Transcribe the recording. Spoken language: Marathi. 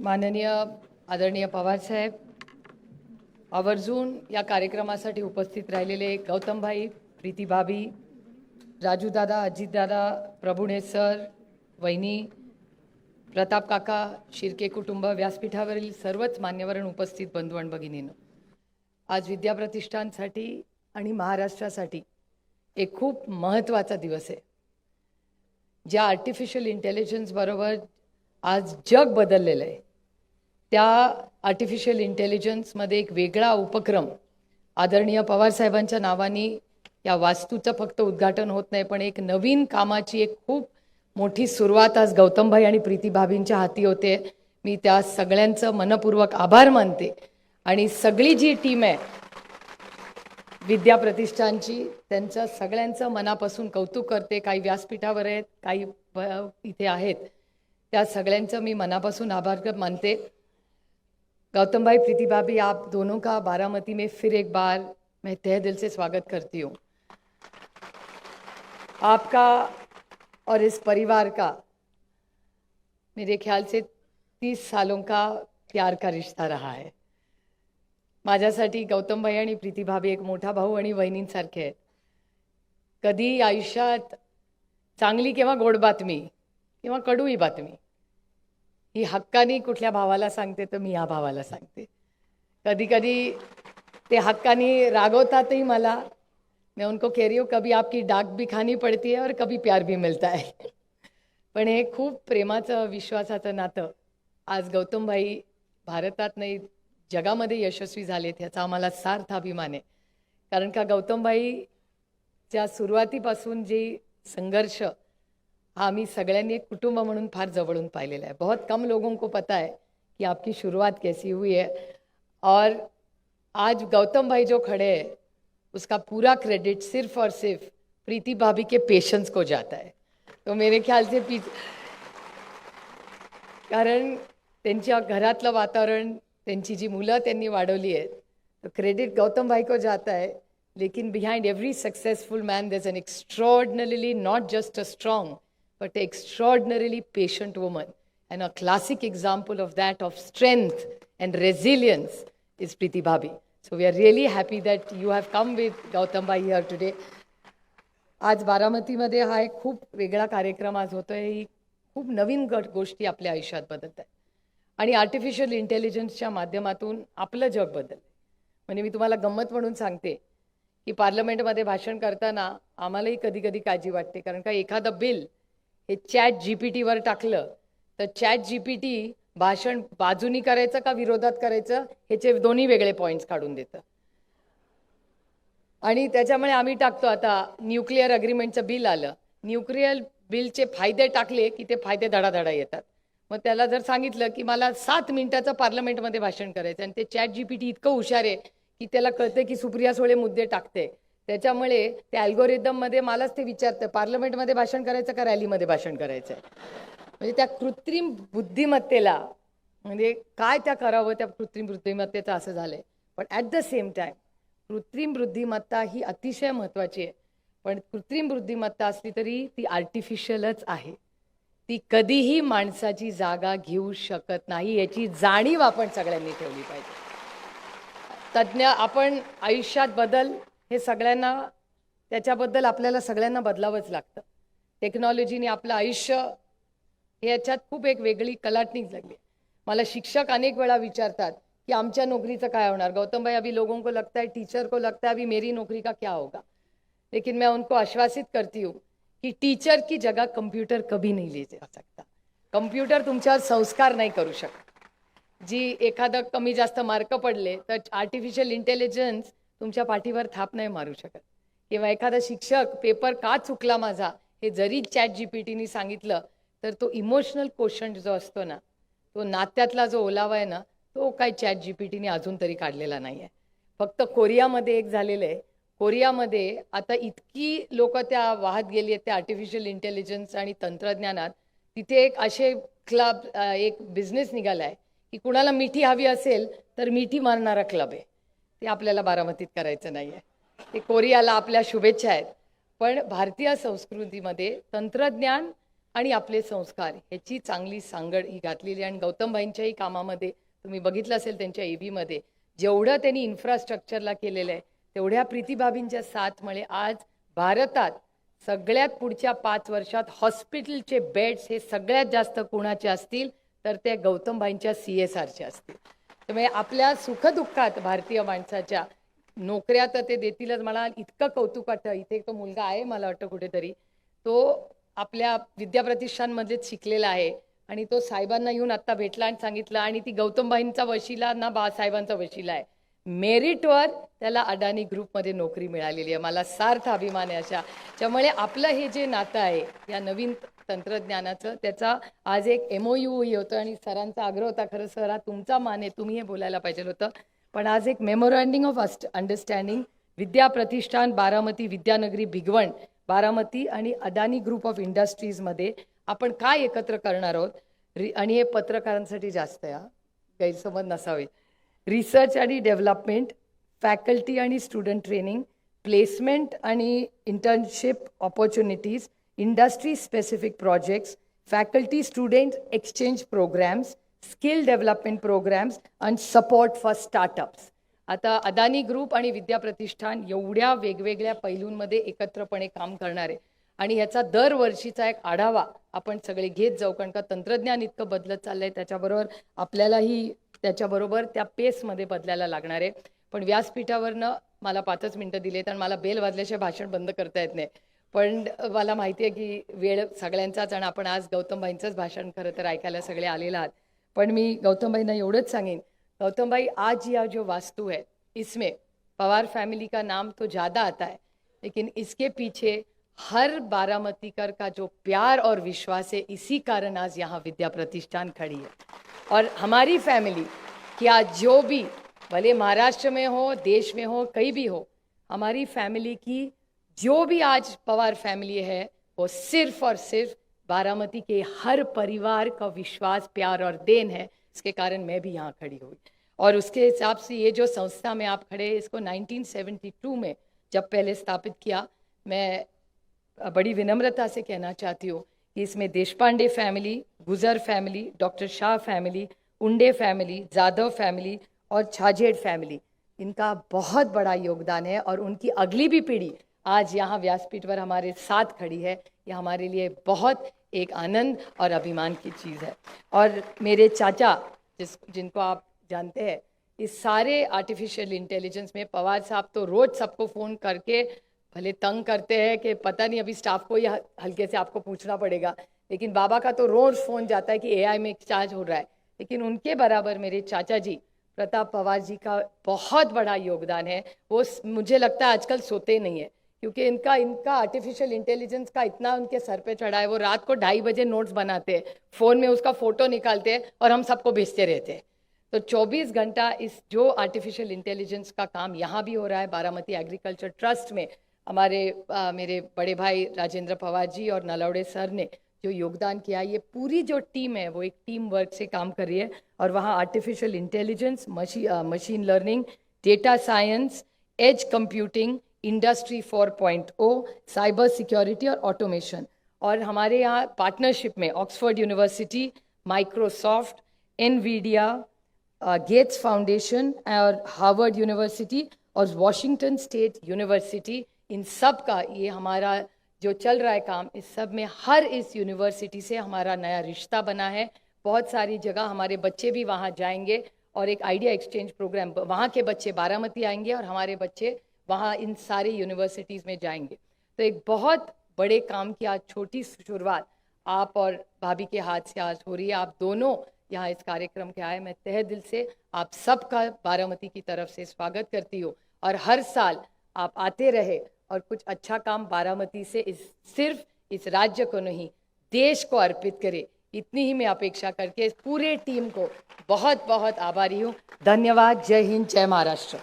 माननीय आदरणीय पवारसाहेब, आवर्जून या कार्यक्रमासाठी उपस्थित राहिलेले गौतमभाई, प्रीतीभाभी, राजूदादा, अजितदादा, प्रभुणे सर, वहिनी, प्रताप काका, शिर्के कुटुंब, व्यासपीठावरील सर्वच मान्यवरांना उपस्थित बंधू आणि भगिनींनो, आज विद्याप्रतिष्ठानसाठी आणि महाराष्ट्रासाठी एक खूप महत्त्वाचा दिवस आहे. ज्या आर्टिफिशियल इंटेलिजन्स बरोबर आज जग बदललेलं आहे, त्या आर्टिफिशियल इंटेलिजन्समध्ये एक वेगळा उपक्रम आदरणीय पवारसाहेबांच्या नावाने या वास्तूचं फक्त उद्घाटन होत नाही, पण एक नवीन कामाची एक खूप मोठी सुरुवात आज गौतमभाई आणि प्रीतीभाभींच्या हाती होते. मी त्या सगळ्यांचं मनपूर्वक आभार मानते आणि सगळी जी टीम आहे विद्या प्रतिष्ठानची त्यांचं सगळ्यांचं मनापासून कौतुक करते. काही व्यासपीठावर आहेत, काही इथे आहेत, त्या सगळ्यांचं मी मनापासून आभार मानते. गौतम भाई, प्रीति भाभी, आप दोनों का बारामती में फिर एक बार मैं तहे दिल से स्वागत करती हूँ. आपका और इस परिवार का मेरे ख्याल से 30 सालों का प्यार का रिश्ता रहा है. माझ्यासाठी गौतम भाई आणि प्रीति भाभी एक मोठा भाऊ आणि वहिनींसारखे आहेत. कधी आयुष्यात चांगली किंवा गोड बातमी किंवा कडूही बातमी ही हक्कानी कुठल्या भावाला सांगते तर मी या भावाला सांगते. कधी कधी ते हक्कानी रागवतातही मला. मैं उनको कह रही हूँ कभी आपकी डाक भी खानी पड़ती है और कभी प्यार भी मिलता है. पण हे खूप प्रेमाचं विश्वासाचं नातं आज गौतम भाई भारतात नाही जगामध्ये यशस्वी झालेत ह्याचा आम्हाला सार्थ अभिमान आहे. कारण का गौतम भाईच्या सुरुवातीपासून जी संघर्ष हा आम्ही सगळ्यांनी एक कुटुंब म्हणून फार जवळून पाहिलेला है. बहुत कम लोगों को पता है कि आपकी शुरुआत कैसी हुई है और आज गौतम भाई जो खड़े हैं उसका पूरा क्रेडिट सिर्फ और सिर्फ प्रीति भाभी के पेशेंस को जाता है. तो मेरे ख्याल से कारण त्यांच्या घरातलं वातावरण, त्यांची जी मुलं त्यांनी वाढवली आहेत, तो क्रेडिट गौतम भाई को जाता है. लेकिन behind every successful man there is an extraordinarily not just a strong but an extraordinarily patient woman, and a classic example of that, of strength and resilience, is Preeti Bhabhi. So we are really happy that you have come with Gautam Bhai here today. आज बारामतीमध्ये हा एक खूप वेगळा कार्यक्रम आज होतोय. ही खूप नवीन गोष्टी आपल्या आयुष्यात बदलत आहेत आणि आर्टिफिशियल इंटेलिजन्सच्या माध्यमातून आपलं जग बदललं. म्हणजे मी तुम्हाला गंमत म्हणून सांगते की पार्लमेंटमध्ये भाषण करताना आम्हालाही कधी कधी काळजी वाटते. कारण का एखादं बिल हे चॅट जीपीटीवर टाकलं तर चॅट जीपीटी भाषण बाजूनी करायचं का विरोधात करायचं ह्याचे दोन्ही वेगळे पॉईंट्स काढून देतं. आणि त्याच्यामुळे आम्ही टाकतो आता न्यूक्लिअर अग्रीमेंटचं बिल आलं, न्यूक्लिअर बिलचे फायदे टाकले की ते फायदे धडाधडा येतात. मग त्याला जर सांगितलं की मला 7 मिनिटाचं पार्लमेंटमध्ये भाषण करायचं आणि ते चॅट जीपीटी इतकं हुशार आहे की त्याला कळतं की सुप्रिया सुळे मुद्दे टाकते, त्याच्यामुळे त्या अल्गोरिदममध्ये मलाच ते विचारतं पार्लमेंटमध्ये भाषण करायचं का रॅलीमध्ये भाषण करायचं आहे. म्हणजे त्या कृत्रिम बुद्धिमत्तेला म्हणजे काय त्या करावं त्या कृत्रिम बुद्धिमत्तेचं असं झालं आहे. पण ॲट द सेम टाईम कृत्रिम बुद्धिमत्ता ही अतिशय महत्त्वाची आहे. पण कृत्रिम बुद्धिमत्ता असली तरी ती आर्टिफिशियलच आहे. ती कधीही माणसाची जागा घेऊ शकत नाही याची जाणीव आपण सगळ्यांनी ठेवली पाहिजे. तज्ज्ञ आपण आयुष्यात बदल हे सगळ्यांना त्याच्याबद्दल आपल्याला सगळ्यांना बदलावंच लागतं. टेक्नॉलॉजीने आपलं आयुष्य हे याच्यात खूप एक वेगळी कलाटणी लागली. मला शिक्षक अनेक वेळा विचारतात कि आमच्या नौकरीचं काय होणार. गौतम भाई, अभी लोगों को लगता है, टीचर को लगता है अभी मेरी नौकरी का क्या होगा. लेकिन मैं उनको आश्वासित करती हूँ कि टीचर की जगह कंप्यूटर कभी नहीं ले जा सकता. कंप्यूटर तुमच्यावर संस्कार नाही करू शकत. जी एखादं कमी जास्त मार्क पडले तर आर्टिफिशियल इंटेलिजन्स तुमच्या पाठीवर थाप नाही मारू शकत. किंवा एखादा शिक्षक पेपर का चुकला माझा हे जरी चॅट जीपीटीने सांगितलं तर तो इमोशनल क्वेश्चन जो असतो ना, तो नात्यातला जो ओलावा आहे ना, तो काही चॅट जीपीटीने अजून तरी काढलेला नाही आहे. फक्त कोरियामध्ये एक झालेलं आहे. कोरियामध्ये आता इतकी लोक त्या वाहत गेली आहेत त्या आर्टिफिशियल इंटेलिजन्स आणि तंत्रज्ञानात. तिथे एक असे क्लब एक बिझनेस निघाला आहे की कुणाला मिठी हवी असेल तर मिठी मारणारा क्लब आहे. ते आपल्याला बारामतीत करायचं नाही आहे. ते कोरियाला आपल्या शुभेच्छा आहेत. पण भारतीय संस्कृतीमध्ये तंत्रज्ञान आणि आपले संस्कार ह्याची चांगली सांगड ही घातलेली. आणि गौतमभाईंच्याही कामामध्ये तुम्ही बघितलं असेल त्यांच्या एबीमध्ये जेवढं त्यांनी इन्फ्रास्ट्रक्चरला केलेलं आहे, तेवढ्या प्रीतीभाबींच्या साथमुळे आज भारतात सगळ्यात पुढच्या 5 वर्षात हॉस्पिटलचे बेड्स हे सगळ्यात जास्त कोणाचे असतील तर ते गौतमभाईंच्या CSRचे असतील. त्यामुळे आपल्या सुखदुःखात भारतीय माणसाच्या नोकऱ्या तर ते देतीलच. मला इतकं कौतुक वाटतं, इथे तो मुलगा आहे मला वाटतं कुठेतरी, तो आपल्या विद्याप्रतिष्ठानमध्येच शिकलेला आहे आणि तो साहेबांना येऊन आता भेटला आणि सांगितलं, आणि ती गौतमभाईंचा वशिला ना बाळासाहेबांचा वशिला आहे, मेरिटवर त्याला अडानी ग्रुपमध्ये नोकरी मिळालेली आहे. मला सार्थ अभिमान आहे अशा. त्यामुळे आपलं हे जे नातं आहे या नवीन तंत्रज्ञानाचं, त्याचा आज एक MOU होतं आणि सरांचा आग्रह होता, खरं सर तुमचा मान आहे, तुम्ही हे बोलायला पाहिजे होतं, पण आज एक मेमोरँडिंग ऑफ अंडरस्टँडिंग विद्या प्रतिष्ठान बारामती, विद्यानगरी भिगवण बारामती आणि अदानी ग्रुप ऑफ इंडस्ट्रीजमध्ये आपण काय एकत्र करणार आहोत. आणि हे पत्रकारांसाठी जास्त आहे, गैरसमज नसावे. रिसर्च आणि डेव्हलपमेंट, फॅकल्टी आणि स्टुडंट ट्रेनिंग, प्लेसमेंट आणि internship opportunities, industry specific projects, faculty student exchange programs, skill development programs आणि सपोर्ट फॉर स्टार्टअप्स. आता अदानी ग्रुप आणि विद्या प्रतिष्ठान एवढ्या वेगवेगळ्या पैलूंमध्ये एकत्रपणे काम करणार आहे आणि ह्याचा दरवर्षीचा एक आढावा आपण सगळे घेत जाऊ, कारण का तंत्रज्ञान इतकं बदलत चाललंय, त्याच्याबरोबर आपल्यालाही त्याच्याबरोबर त्या पेसमध्ये बदलायला लागणार आहे. पण व्यासपीठावरनं मला 5 मिनिटं दिलेत आणि मला बेल वाजल्याशिवाय भाषण बंद करता येत नाही. पण मला माहिती आहे की वेळ सगळ्यांचाच आणि आपण आज गौतमभाईंचंच भाषण खरं तर ऐकायला सगळे आलेले आहात. पण मी गौतमभाईंना एवढंच सांगेन, गौतम भाई आज यह जो वास्तु है इसमें पवार फैमिली का नाम तो ज़्यादा आता है, लेकिन इसके पीछे हर बारामतीकर का जो प्यार और विश्वास है, इसी कारण आज यहाँ विद्या प्रतिष्ठान खड़ी है. और हमारी फैमिली क्या जो भी भले महाराष्ट्र में हो, देश में हो, कहीं भी हो, हमारी फैमिली की जो भी आज पवार फैमिली है वो सिर्फ और सिर्फ बारामती के हर परिवार का विश्वास, प्यार और देन है. इसके कारण मैं भी यहाँ खड़ी हुई. और उसके हिसाब से ये जो संस्था में आप खड़े, इसको 1972 में जब पहले स्थापित किया, मैं बड़ी विनम्रता से कहना चाहती हूँ कि इसमें देशपांडे फैमिली, गुजर फैमिली, डॉक्टर शाह फैमिली, उंडे फैमिली, जादव फैमिली और छाजेड़ फैमिली, इनका बहुत बड़ा योगदान है. और उनकी अगली भी पीढ़ी आज यहाँ व्यासपीठ पर हमारे साथ खड़ी है. ये हमारे लिए बहुत एक आनंद और अभिमान की चीज़ है. और मेरे चाचा जिनको आप जानते हैं, इस सारे आर्टिफिशियल इंटेलिजेंस में पवार साहब तो रोज़ सबको फ़ोन करके भले तंग करते हैं कि पता नहीं अभी स्टाफ को या हल्के से आपको पूछना पड़ेगा, लेकिन बाबा का तो रोज़ फ़ोन जाता है कि AI में चार्ज हो रहा है. लेकिन उनके बराबर मेरे चाचा जी प्रताप पवार जी का बहुत बड़ा योगदान है. वो मुझे लगता है आजकल सोते नहीं है, क्योंकि इनका आर्टिफिशियल इंटेलिजेंस का इतना उनके सर पे चढ़ा है. वो रात को 2:30 बजे नोट्स बनाते हैं, फ़ोन में उसका फ़ोटो निकालते हैं और हम सबको भेजते रहते हैं. तो 24 घंटा इस जो आर्टिफिशियल इंटेलिजेंस का काम यहाँ भी हो रहा है. बारामती एग्रीकल्चर ट्रस्ट में हमारे मेरे बड़े भाई राजेंद्र पवार जी और नलौड़े सर ने जो योगदान किया, ये पूरी जो टीम है वो एक टीम वर्क से काम कर रही है. और वहाँ artificial intelligence, machine learning, data science, edge computing, industry 4.0, cyber security और ऑटोमेशन. और हमारे यहाँ पार्टनरशिप में Oxford University, Microsoft, Nvidia, Gates Foundation और हार्वर्ड यूनिवर्सिटी और वॉशिंगटन स्टेट यूनिवर्सिटी, इन सब का ये हमारा जो चल रहा है काम, इस सब में हर इस यूनिवर्सिटी से हमारा नया रिश्ता बना है. बहुत सारी जगह हमारे बच्चे भी वहाँ जाएंगे और एक आइडिया एक्सचेंज प्रोग्राम, वहाँ के बच्चे बारामती आएंगे और हमारे बच्चे वहाँ इन सारे यूनिवर्सिटीज़ में जाएंगे. तो एक बहुत बड़े काम की आज छोटी शुरुआत आप और भाभी के हाथ से आज हो रही है. आप दोनों यहाँ इस कार्यक्रम के आए, मैं तहे दिल से आप सबका बारामती की तरफ से स्वागत करती हूँ. और हर साल आप आते रहे और कुछ अच्छा काम बारामती से सिर्फ इस राज्य को नहीं, देश को अर्पित करे, इतनी ही मैं अपेक्षा करके पूरे टीम को बहुत बहुत आभारी हूँ. धन्यवाद. जय हिंद, जय महाराष्ट्र.